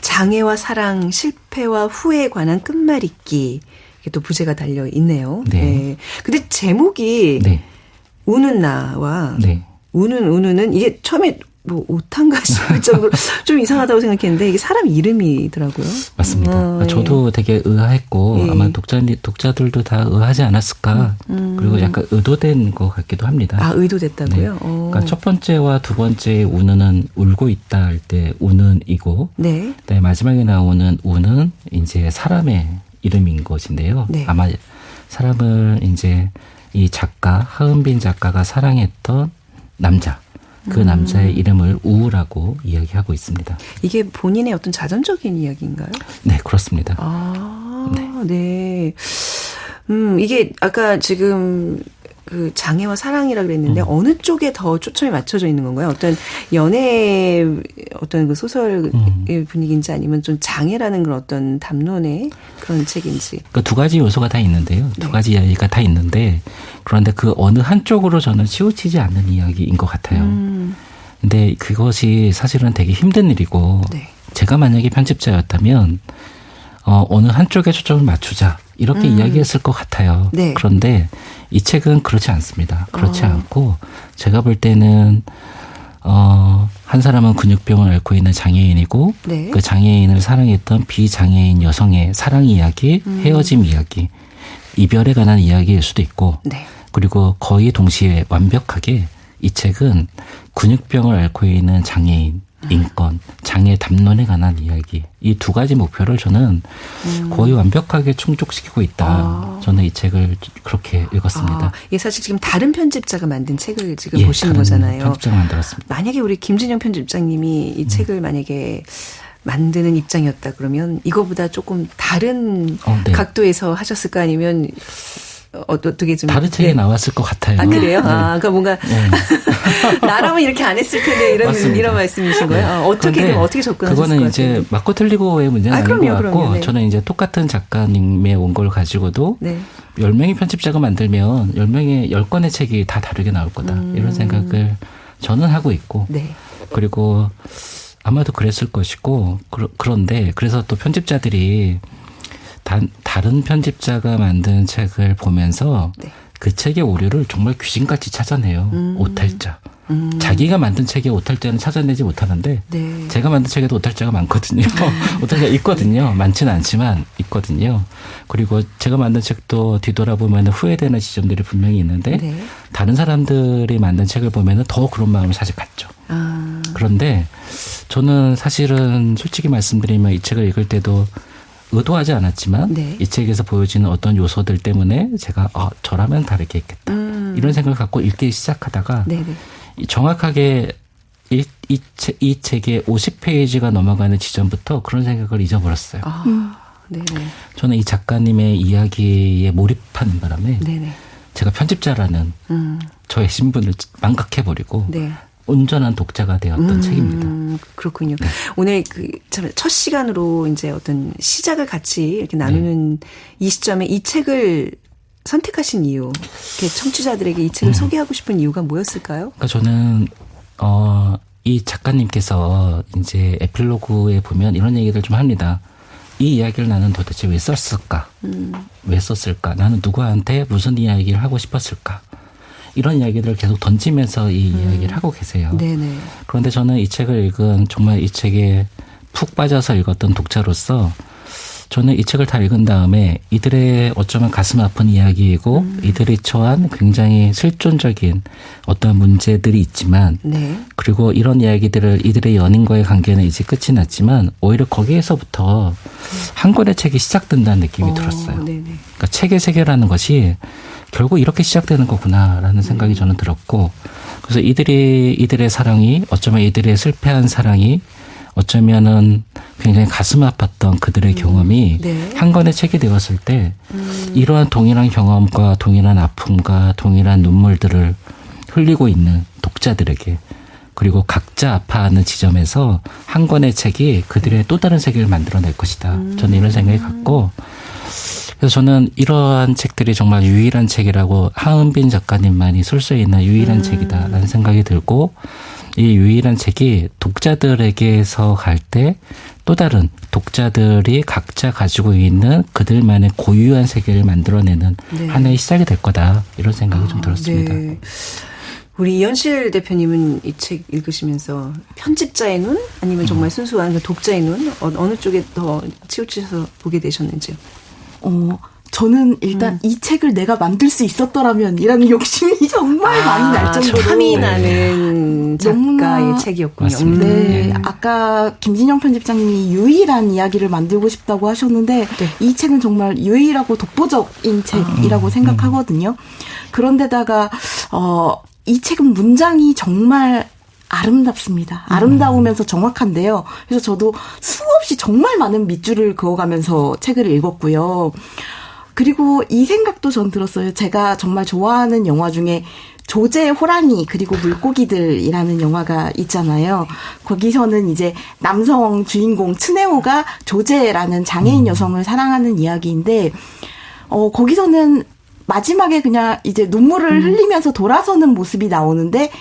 장애와 사랑, 실패와 후회에 관한 끝말잇기. 이게 또 부제가 달려 있네요. 네. 근데 제목이 우는 나와 우는은 이게 처음에 뭐 오탄가 싶을 정도로 좀 이상하다고 생각했는데 이게 사람 이름이더라고요. 맞습니다. 저도 되게 의아했고 아마 독자들도 다 의아하지 않았을까. 그리고 약간 의도된 것 같기도 합니다. 아, 의도됐다고요? 그러니까 첫 번째와 두 번째 우는은 울고 있다 할 때 우는이고 그다음에 마지막에 나오는 우는 이제 사람의 이름인 것인데요. 아마 사람을 이제 이 작가 하은빈 작가가 사랑했던 남자. 그 남자의 이름을 우라고 이야기하고 있습니다. 이게 본인의 어떤 자전적인 이야기인가요? 네, 그렇습니다. 네. 이게 아까 지금 그 장애와 사랑이라 그랬는데 어느 쪽에 더 초점이 맞춰져 있는 건가요? 어떤 연애 어떤 그 소설의 분위기인지 아니면 좀 장애라는 그런 어떤 담론의 그런 책인지. 그 두 가지 요소가 다 있는데요. 두 가지 이야기가 다 있는데 그런데 그 어느 한쪽으로 저는 치우치지 않는 이야기인 것 같아요. 근데 그것이 사실은 되게 힘든 일이고 제가 만약에 편집자였다면 어느 한쪽에 초점을 맞추자 이렇게 이야기했을 것 같아요. 그런데 이 책은 그렇지 않습니다. 그렇지 않고 제가 볼 때는 한 사람은 근육병을 앓고 있는 장애인이고 그 장애인을 사랑했던 비장애인 여성의 사랑 이야기, 헤어짐 이야기, 이별에 관한 이야기일 수도 있고 그리고 거의 동시에 완벽하게 이 책은 근육병을 앓고 있는 장애인, 인권, 장애 담론에 관한 이야기 이 두 가지 목표를 저는 거의 완벽하게 충족시키고 있다. 저는 이 책을 그렇게 읽었습니다. 이게 사실 지금 다른 편집자가 만든 책을 지금 보시는 거잖아요. 편집자가 만들었습니다. 만약에 우리 김진영 편집장님이 이 책을 만약에 만드는 입장이었다 그러면 이거보다 조금 다른 각도에서 하셨을까 아니면 어떻게 좀 다른 책에 나왔을 것 같아요. 아 그래요? 네. 그러니까 뭔가 나라면 이렇게 안 했을 텐데 이런 말씀이신 거예요? 어떻게 접근하셨을 것 같아요? 그거는 이제 맞고 틀리고의 문제는 아닌 것 같고 네. 저는 이제 똑같은 작가님의 원고를 가지고도 네. 10명의 편집자가 만들면 10권의 책이 다 다르게 나올 거다. 이런 생각을 저는 하고 있고 네. 그리고 아마도 그랬을 것이고 그런데 그래서 또 편집자들이 다른 편집자가 만든 책을 보면서 네. 그 책의 오류를 정말 귀신같이 찾아내요. 오탈자. 자기가 만든 책의 오탈자는 찾아내지 못하는데 네. 제가 만든 책에도 오탈자가 많거든요. 오탈자가 있거든요. 많지는 않지만 있거든요. 그리고 제가 만든 책도 뒤돌아보면 후회되는 지점들이 분명히 있는데 네. 다른 사람들이 만든 책을 보면 더 그런 마음을 사실 갖죠. 그런데 저는 사실은 솔직히 말씀드리면 이 책을 읽을 때도 의도하지 않았지만 네. 이 책에서 보여지는 어떤 요소들 때문에 제가 저라면 다르게 했겠다. 이런 생각을 갖고 읽기 시작하다가 네네. 정확하게 이 책의 50페이지가 넘어가는 지점부터 그런 생각을 잊어버렸어요. 네네. 저는 이 작가님의 이야기에 몰입하는 바람에 네네. 제가 편집자라는 저의 신분을 망각해버리고 네. 온전한 독자가 되었던 책입니다. 그렇군요. 네. 오늘 첫 시간으로 이제 어떤 시작을 같이 이렇게 나누는 이 시점에 이 책을 선택하신 이유, 이렇게 청취자들에게 이 책을 소개하고 싶은 이유가 뭐였을까요? 그러니까 저는 이 작가님께서 이제 에필로그에 보면 이런 얘기를 좀 합니다. 이 이야기를 나는 도대체 왜 썼을까? 왜 썼을까? 나는 누구한테 무슨 이야기를 하고 싶었을까? 이런 이야기들을 계속 던지면서 이 이야기를 하고 계세요. 네네. 그런데 저는 이 책을 읽은 정말 이 책에 푹 빠져서 읽었던 독자로서 저는 이 책을 다 읽은 다음에 이들의 어쩌면 가슴 아픈 이야기이고 이들이 처한 굉장히 실존적인 어떤 문제들이 있지만 네. 그리고 이런 이야기들을 이들의 연인과의 관계는 이제 끝이 났지만 오히려 거기에서부터 한 권의 책이 시작된다는 느낌이 들었어요. 네네. 그러니까 책의 세계라는 것이 결국 이렇게 시작되는 거구나라는 생각이 저는 들었고 그래서 이들의 사랑이 어쩌면 이들의 실패한 사랑이 어쩌면은 굉장히 가슴 아팠던 그들의 경험이 네. 한 권의 책이 되었을 때 이러한 동일한 경험과 동일한 아픔과 동일한 눈물들을 흘리고 있는 독자들에게 그리고 각자 아파하는 지점에서 한 권의 책이 그들의 또 다른 세계를 만들어낼 것이다. 저는 이런 생각이 갖고 그래서 저는 이러한 책들이 정말 유일한 책이라고 하은빈 작가님만이 쓸 수 있는 유일한 책이다라는 생각이 들고 이 유일한 책이 독자들에게서 갈 때 또 다른 독자들이 각자 가지고 있는 그들만의 고유한 세계를 만들어내는 네. 하나의 시작이 될 거다 이런 생각이 좀 들었습니다. 네. 우리 이현실 대표님은 이 책 읽으시면서 편집자의 눈 아니면 정말 순수한 독자의 눈 어느 쪽에 더 치우치셔서 보게 되셨는지요? 저는 일단 이 책을 내가 만들 수 있었더라면 이라는 욕심이 정말 많이 날 정도로 참이 나는 작가의 책이었군요. 네, 아까 김진영 편집장님이 유일한 이야기를 만들고 싶다고 하셨는데 네. 이 책은 정말 유일하고 독보적인 책이라고 생각하거든요. 그런데다가 이 책은 문장이 정말 아름답습니다. 아름다우면서 정확한데요. 그래서 저도 수없이 정말 많은 밑줄을 그어가면서 책을 읽었고요. 그리고 이 생각도 전 들었어요. 제가 정말 좋아하는 영화 중에 조제 호랑이 그리고 물고기들이라는 영화가 있잖아요. 거기서는 이제 남성 주인공 츠네오가 조제라는 장애인 여성을 사랑하는 이야기인데 거기서는 마지막에 그냥 이제 눈물을 흘리면서 돌아서는 모습이 나오는데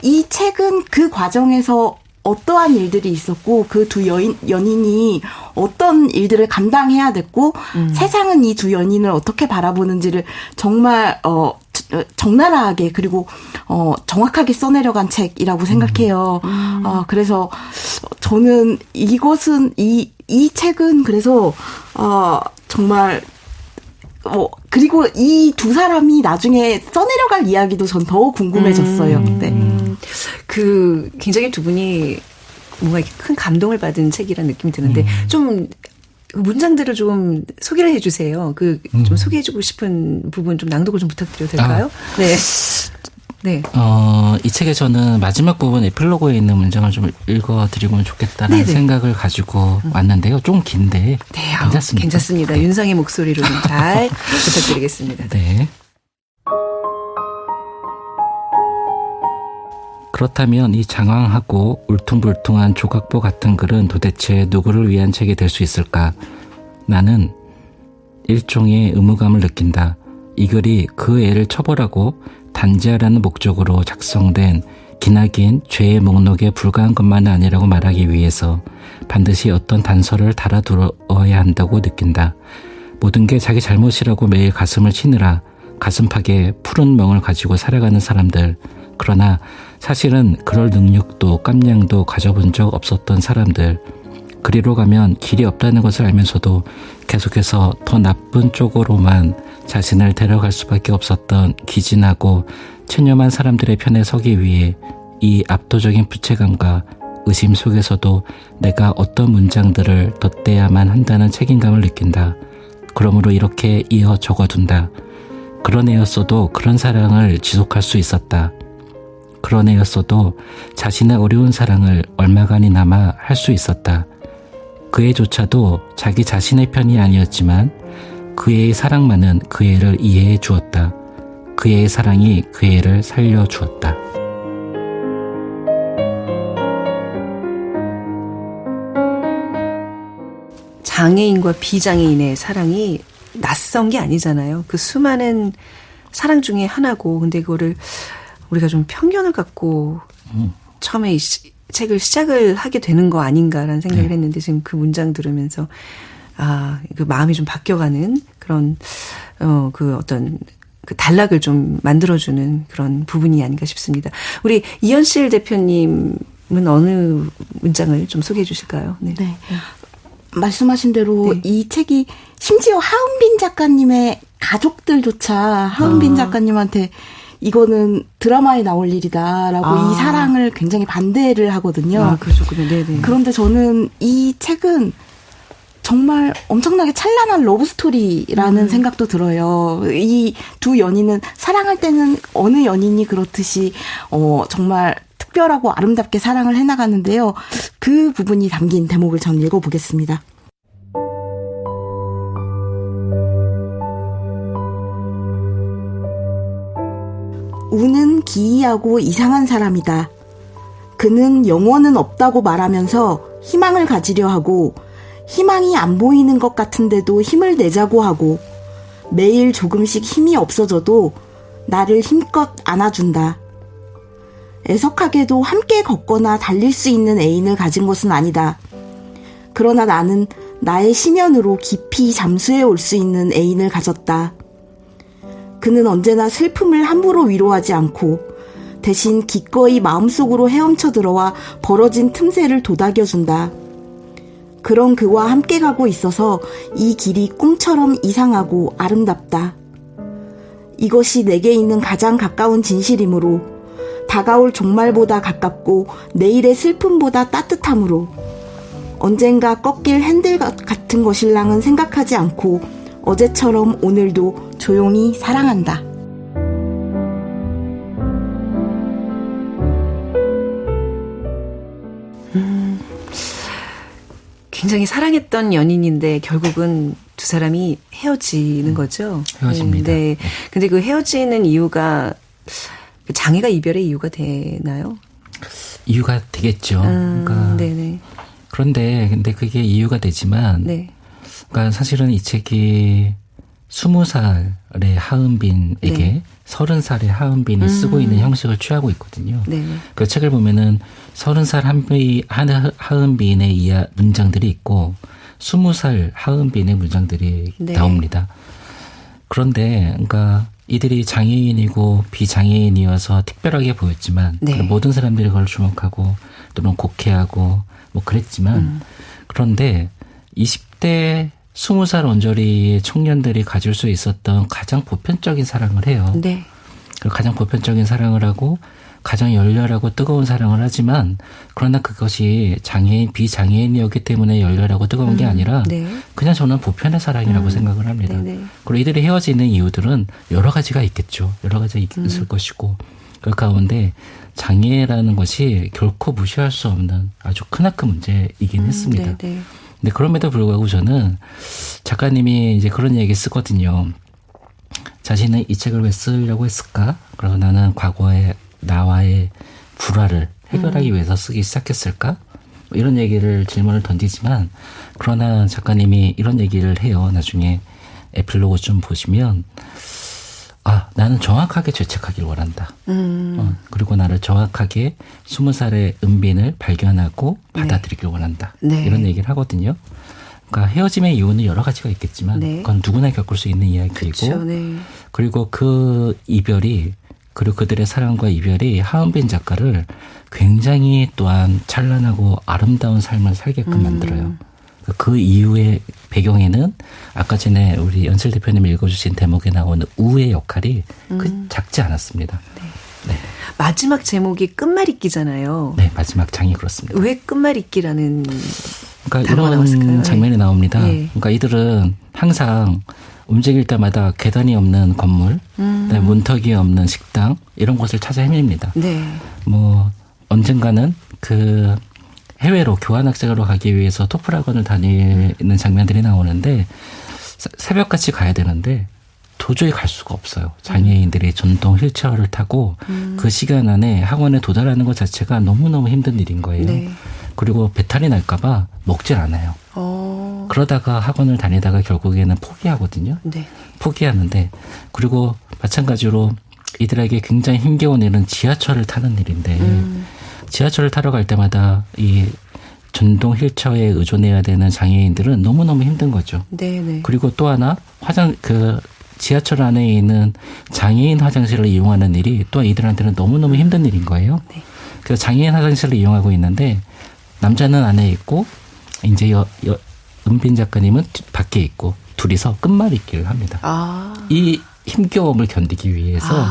이 책은 그 과정에서 어떠한 일들이 있었고 그 두 연인이 어떤 일들을 감당해야 됐고 세상은 이 두 연인을 어떻게 바라보는지를 정말 적나라하게 그리고 정확하게 써내려간 책이라고 생각해요. 그래서 저는 이것은 이 책은 그래서 정말 그리고 이 두 사람이 나중에 써내려갈 이야기도 전 더 궁금해졌어요. 네. 굉장히 두 분이 뭔가 이렇게 큰 감동을 받은 책이라는 느낌이 드는데 좀 문장들을 좀 소개를 해주세요. 좀 소개해주고 싶은 부분 좀 낭독을 좀 부탁드려도 될까요? 네. 네. 이 책에서는 마지막 부분 에필로그에 있는 문장을 좀 읽어드리면 좋겠다는 네네. 생각을 가지고 왔는데요. 좀 긴데 네, 괜찮습니다. 괜찮습니다. 네. 윤상의 목소리로 좀 잘 부탁드리겠습니다. 네. 그렇다면 이 장황하고 울퉁불퉁한 조각보 같은 글은 도대체 누구를 위한 책이 될 수 있을까? 나는 일종의 의무감을 느낀다. 이 글이 그 애를 처벌하고 단죄하라는 목적으로 작성된 기나긴 죄의 목록에 불과한 것만은 아니라고 말하기 위해서 반드시 어떤 단서를 달아두어야 한다고 느낀다. 모든 게 자기 잘못이라고 매일 가슴을 치느라 가슴팍에 푸른 멍을 가지고 살아가는 사람들. 그러나 사실은 그럴 능력도 깜냥도 가져본 적 없었던 사람들. 그리로 가면 길이 없다는 것을 알면서도 계속해서 더 나쁜 쪽으로만 자신을 데려갈 수밖에 없었던 기진하고 체념한 사람들의 편에 서기 위해 이 압도적인 부채감과 의심 속에서도 내가 어떤 문장들을 덧대야만 한다는 책임감을 느낀다. 그러므로 이렇게 이어 적어둔다. 그런 애였어도 그런 사랑을 지속할 수 있었다. 그런 애였어도 자신의 어려운 사랑을 얼마간이나마 할 수 있었다. 그 애조차도 자기 자신의 편이 아니었지만 그 애의 사랑만은 그 애를 이해해 주었다. 그 애의 사랑이 그 애를 살려 주었다. 장애인과 비장애인의 사랑이 낯선 게 아니잖아요. 그 수많은 사랑 중에 하나고, 근데 그거를 우리가 좀 편견을 갖고 처음에 이 책을 시작을 하게 되는 거 아닌가라는 생각을 했는데, 지금 그 문장 들으면서 그 마음이 좀 바뀌어가는 그런 그 어떤 그 단락을 좀 만들어주는 그런 부분이 아닌가 싶습니다. 우리 이현실 대표님은 어느 문장을 좀 소개해 주실까요? 네. 네. 말씀하신 대로 네. 이 책이 심지어 하은빈 작가님의 가족들조차 하은빈 작가님한테 이거는 드라마에 나올 일이다라고 이 사랑을 굉장히 반대를 하거든요. 그렇군요. 네네. 그런데 저는 이 책은 정말 엄청나게 찬란한 러브스토리라는 생각도 들어요. 이 두 연인은 사랑할 때는 어느 연인이 그렇듯이 정말 특별하고 아름답게 사랑을 해나가는데요. 그 부분이 담긴 대목을 전 읽어보겠습니다. 우는 기이하고 이상한 사람이다. 그는 영원은 없다고 말하면서 희망을 가지려 하고 희망이 안 보이는 것 같은데도 힘을 내자고 하고 매일 조금씩 힘이 없어져도 나를 힘껏 안아준다. 애석하게도 함께 걷거나 달릴 수 있는 애인을 가진 것은 아니다. 그러나 나는 나의 심연으로 깊이 잠수해 올 수 있는 애인을 가졌다. 그는 언제나 슬픔을 함부로 위로하지 않고 대신 기꺼이 마음속으로 헤엄쳐 들어와 벌어진 틈새를 도닥여준다. 그런 그와 함께 가고 있어서 이 길이 꿈처럼 이상하고 아름답다. 이것이 내게 있는 가장 가까운 진실이므로 다가올 종말보다 가깝고 내일의 슬픔보다 따뜻함으로 언젠가 꺾일 핸들 같은 것일랑은 생각하지 않고 어제처럼 오늘도 조용히 사랑한다. 굉장히 사랑했던 연인인데 결국은 두 사람이 헤어지는 거죠. 헤어집니다. 네. 근데 그 헤어지는 이유가 장애가 이별의 이유가 되나요? 이유가 되겠죠. 그러니까 네네. 근데 그게 이유가 되지만, 네. 그러니까 사실은 이 책이 20살의 하은빈에게 네. 30살의 하은빈이 쓰고 있는 형식을 취하고 있거든요. 네. 그 책을 보면은 30살 하은빈의 문장들이 있고 20살 하은빈의 문장들이 네. 나옵니다. 그런데 그러니까 이들이 장애인이고 비장애인이어서 특별하게 보였지만 네. 모든 사람들이 그걸 주목하고 또는 곡해하고 뭐 그랬지만 그런데 20대 20살 언저리의 청년들이 가질 수 있었던 가장 보편적인 사랑을 해요. 네. 그리고 가장 보편적인 사랑을 하고 가장 열렬하고 뜨거운 사랑을 하지만 그러나 그것이 장애인, 비장애인이었기 때문에 열렬하고 뜨거운 게 아니라 네. 그냥 저는 보편의 사랑이라고 생각을 합니다. 네네. 그리고 이들이 헤어지는 이유들은 여러 가지가 있겠죠. 여러 가지가 있을 것이고 그 가운데 장애라는 것이 결코 무시할 수 없는 아주 크나큰 문제이긴 했습니다. 네. 근데 그럼에도 불구하고 저는 작가님이 이제 그런 얘기 쓰거든요. 자신은 이 책을 왜 쓰려고 했을까? 그리고 나는 과거에 나와의 불화를 해결하기 위해서 쓰기 시작했을까? 뭐 이런 얘기를 질문을 던지지만 그러나 작가님이 이런 얘기를 해요. 나중에 에필로그 좀 보시면 나는 정확하게 죄책하길 원한다. 그리고 나를 정확하게 20살의 은빈을 발견하고 받아들이길 원한다. 네. 이런 얘기를 하거든요. 그러니까 헤어짐의 이유는 여러 가지가 있겠지만 네. 그건 누구나 겪을 수 있는 이야기이고 그쵸, 네. 그리고 그 이별이 그리고 그들의 사랑과 이별이 하은빈 작가를 굉장히 또한 찬란하고 아름다운 삶을 살게끔 만들어요. 그 이유의 배경에는 아까 전에 우리 연실 대표님이 읽어주신 대목에 나오는 우의 역할이 작지 않았습니다. 네. 마지막 제목이 끝말잇기잖아요. 네, 마지막 장이 그렇습니다. 왜 끝말잇기라는 그러니까 단어가 나왔을까요? 이런 장면이 나옵니다. 예. 그러니까 이들은 항상 움직일 때마다 계단이 없는 건물, 그다음에 문턱이 없는 식당 이런 곳을 찾아 헤맵니다. 네. 뭐 언젠가는 그 해외로 교환학생으로 가기 위해서 토플학원을 다니는 장면들이 나오는데 새벽같이 가야 되는데 도저히 갈 수가 없어요. 장애인들이 전동 휠체어를 타고 그 시간 안에 학원에 도달하는 것 자체가 너무너무 힘든 일인 거예요. 네. 그리고 배탈이 날까 봐 먹질 않아요. 그러다가 학원을 다니다가 결국에는 포기하거든요. 네. 포기하는데 그리고 마찬가지로 이들에게 굉장히 힘겨운 일은 지하철을 타는 일인데 지하철을 타러 갈 때마다 이 전동 휠체어에 의존해야 되는 장애인들은 너무너무 힘든 거죠. 네. 그리고 또 하나 지하철 안에 있는 장애인 화장실을 이용하는 일이 또 이들한테는 너무너무 힘든 일인 거예요. 네. 그래서 장애인 화장실을 이용하고 있는데 남자는 안에 있고 이제 은빈 작가님은 밖에 있고 둘이서 끝말잇기를 합니다. 이 힘겨움을 견디기 위해서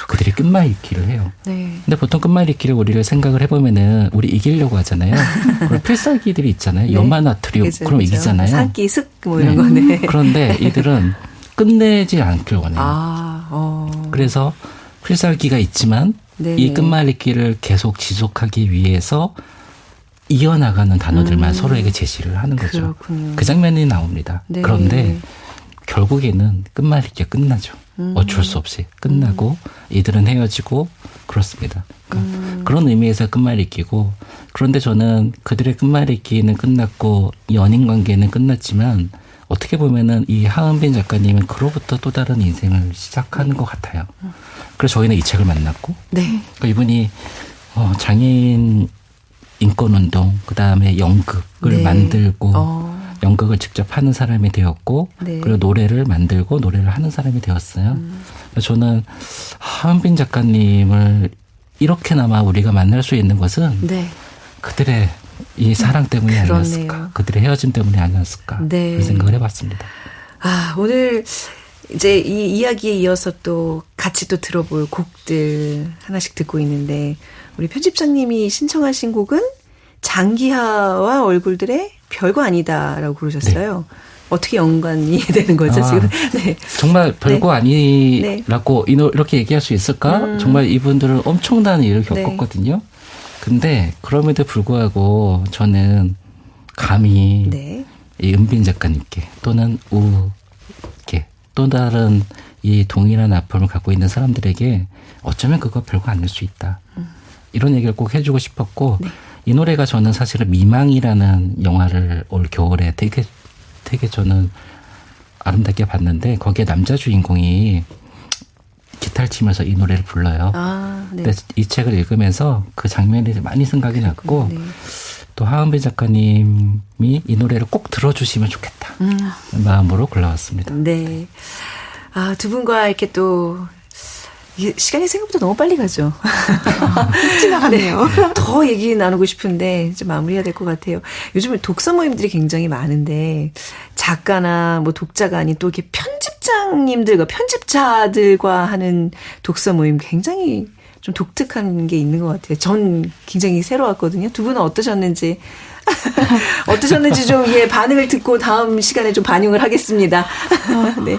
그들이 끝말잇기를 해요. 네. 근데 보통 끝말잇기를 우리를 생각을 해보면은 우리 이기려고 하잖아요. 그런 필살기들이 있잖아요. 네. 염화나트륨 그럼 이기잖아요. 산기, 슥 뭐 이런 거네. 그런데 이들은 끝내지 않길 원해요. 그래서 필살기가 있지만 이 끝말잇기를 계속 지속하기 위해서 이어나가는 단어들만 서로에게 제시를 하는 거죠. 그렇군요. 그 장면이 나옵니다. 네. 그런데 결국에는 끝말잇기가 끝나죠. 어쩔 수 없이 끝나고 이들은 헤어지고 그렇습니다. 그러니까 그런 의미에서 끝말잇기고 그런데 저는 그들의 끝말잇기는 끝났고 연인 관계는 끝났지만 어떻게 보면은 이 하은빈 작가님은 그로부터 또 다른 인생을 시작하는 것 같아요. 그래서 저희는 이 책을 만났고 그러니까 이분이 장애인 인권운동 그다음에 연극을 만들고 연극을 직접 하는 사람이 되었고 그리고 노래를 만들고 노래를 하는 사람이 되었어요. 그래서 저는 하은빈 작가님을 이렇게나마 우리가 만날 수 있는 것은 그들의 이 사랑 때문이 아니었을까. 그들의 헤어짐 때문이 아니었을까. 그런 생각을 해봤습니다. 오늘 이제 이 이야기에 이어서 또 같이 또 들어볼 곡들 하나씩 듣고 있는데 우리 편집장님이 신청하신 곡은 장기하와 얼굴들의 별거 아니다라고 그러셨어요. 어떻게 연관이 되는 거죠, 지금? 네. 정말 별거 아니라고 이렇게 얘기할 수 있을까? 정말 이분들은 엄청난 일을 겪었거든요. 근데 그럼에도 불구하고 저는 감히 이 은빈 작가님께 또는 우께 또 다른 이 동일한 아픔을 갖고 있는 사람들에게 어쩌면 그거 별거 아닐 수 있다. 이런 얘기를 꼭 해주고 싶었고 이 노래가 저는 사실은 미망이라는 영화를 올 겨울에 되게 저는 아름답게 봤는데 거기에 남자 주인공이 기타를 치면서 이 노래를 불러요. 근데 이 책을 읽으면서 그 장면이 많이 생각이 났고 또 하은빈 작가님이 이 노래를 꼭 들어주시면 좋겠다. 마음으로 골라왔습니다. 네. 두 분과 이렇게 또 시간이 생각보다 너무 빨리 가죠. 지나가네요. 더 얘기 나누고 싶은데 이제 마무리해야 될 것 같아요. 요즘은 독서 모임들이 굉장히 많은데 작가나 뭐 독자가 아닌 또 이렇게 편집장님들과 편집자들과 하는 독서 모임 굉장히 좀 독특한 게 있는 것 같아요. 전 굉장히 새로웠거든요. 두 분은 어떠셨는지 좀 반응을 듣고 다음 시간에 좀 반영을 하겠습니다. 네.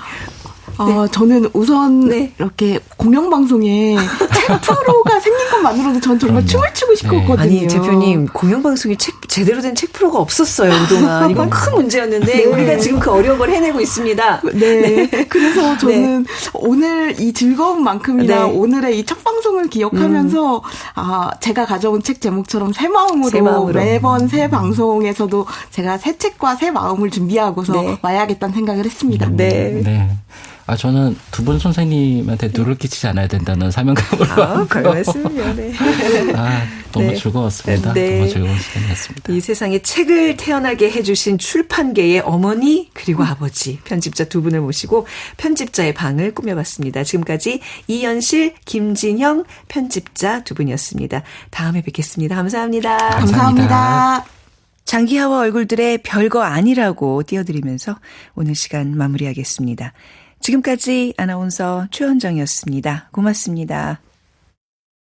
저는 우선 네. 이렇게 공영방송에 책 프로가 생긴 것만으로도 전 정말 춤을 추고 싶었거든요. 아니, 대표님, 공영방송에 제대로 된 책 프로가 없었어요, 그동안. 이건 큰 문제였는데, 네. 우리가 지금 그 어려운 걸 해내고 있습니다. 네. 그래서 저는 오늘 이 즐거움만큼이나 네. 오늘의 이 첫 방송을 기억하면서, 제가 가져온 책 제목처럼 새 마음으로 매번 새 방송에서도 제가 새 책과 새 마음을 준비하고서 네. 와야겠다는 생각을 했습니다. 네. 네. 저는 두 분 선생님한테 누를 끼치지 않아야 된다는 사명감으로. 별 말씀이요, 네. 너무 네. 즐거웠습니다. 네. 너무 즐거운 시간이었습니다. 이 세상에 책을 태어나게 해주신 출판계의 어머니 그리고 아버지 편집자 두 분을 모시고 편집자의 방을 꾸며봤습니다. 지금까지 이연실, 김진형 편집자 두 분이었습니다. 다음에 뵙겠습니다. 감사합니다. 감사합니다. 장기하와 얼굴들의 별거 아니라고 띄워드리면서 오늘 시간 마무리하겠습니다. 지금까지 아나운서 최현정이었습니다. 고맙습니다.